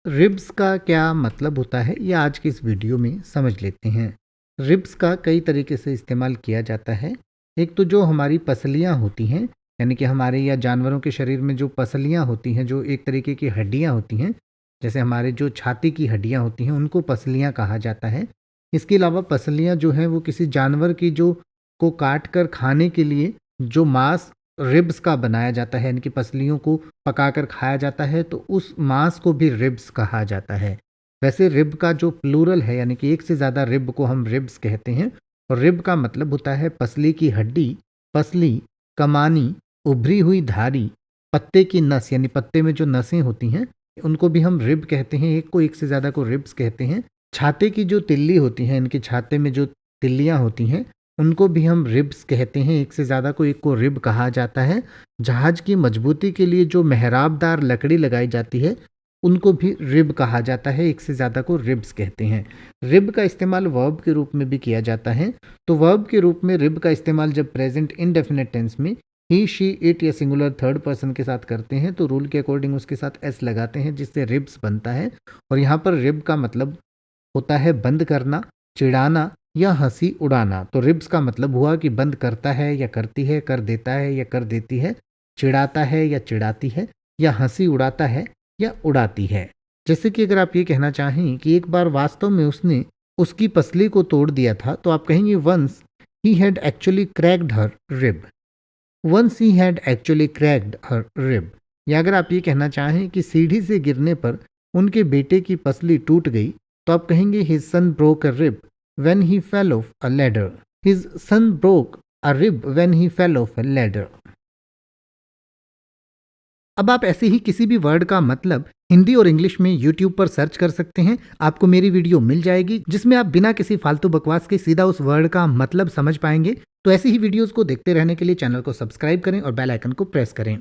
Ribs का क्या मतलब होता है ये आज की इस वीडियो में समझ लेते हैं। रिब्स का कई तरीके से इस्तेमाल किया जाता है। एक तो जो हमारी पसलियाँ होती हैं, यानी कि हमारे या जानवरों के शरीर में जो पसलियाँ होती हैं, जो एक तरीके की हड्डियाँ होती हैं, जैसे हमारे जो छाती की हड्डियाँ होती हैं उनको पसलियाँ कहा जाता है। इसके अलावा पसलियाँ जो हैं वो किसी जानवर की जो को काट कर खाने के लिए जो मांस रिब्स का बनाया जाता है, यानी कि पसलियों को पकाकर खाया जाता है, तो उस मांस को भी रिब्स कहा जाता है। वैसे रिब का जो प्लूरल है, यानी कि एक से ज़्यादा रिब को हम रिब्स कहते हैं। और रिब का मतलब होता है पसली की हड्डी, पसली, कमानी, उभरी हुई धारी, पत्ते की नस, यानी पत्ते में जो नसें होती हैं उनको भी हम रिब कहते हैं। एक को एक से ज़्यादा को रिब्स कहते हैं। छाते की जो तिल्ली होती है, इनके छाते में जो तिल्लियाँ होती हैं उनको भी हम रिब्स कहते हैं। एक से ज़्यादा को एक को रिब कहा जाता है। जहाज की मजबूती के लिए जो मेहराबदार लकड़ी लगाई जाती है उनको भी रिब कहा जाता है। एक से ज़्यादा को रिब्स कहते हैं। रिब का इस्तेमाल वर्ब के रूप में भी किया जाता है। तो वर्ब के रूप में रिब का इस्तेमाल जब प्रेजेंट इनडेफिनेट टेंस में ही, शी, इट या सिंगुलर थर्ड पर्सन के साथ करते हैं तो रूल के अकॉर्डिंग उसके साथ एस लगाते हैं, जिससे रिब्स बनता है। और यहाँ पर रिब का मतलब होता है बंद करना, चिढ़ाना या हंसी उड़ाना। तो रिब्स का मतलब हुआ कि बंद करता है या करती है, कर देता है या कर देती है, चिढ़ाता है या चिढ़ाती है, या हंसी उड़ाता है या उड़ाती है। जैसे कि अगर आप ये कहना चाहें कि एक बार वास्तव में उसने उसकी पसली को तोड़ दिया था, तो आप कहेंगे once he had actually cracked her rib. Once he had actually cracked her rib. या अगर आप ये कहना चाहें कि सीढ़ी से गिरने पर उनके बेटे की पसली टूट गई, तो आप कहेंगे his son broke a rib when he fell of a ladder. His son broke a rib when he fell of a ladder. अब आप ऐसे ही किसी भी वर्ड का मतलब हिंदी और इंग्लिश में यूट्यूब पर सर्च कर सकते हैं। आपको मेरी वीडियो मिल जाएगी जिसमें आप बिना किसी फालतू बकवास के सीधा उस वर्ड का मतलब समझ पाएंगे। तो ऐसी ही वीडियोस को देखते रहने के लिए चैनल को सब्सक्राइब करें और बेल आइकन को प्रेस करें।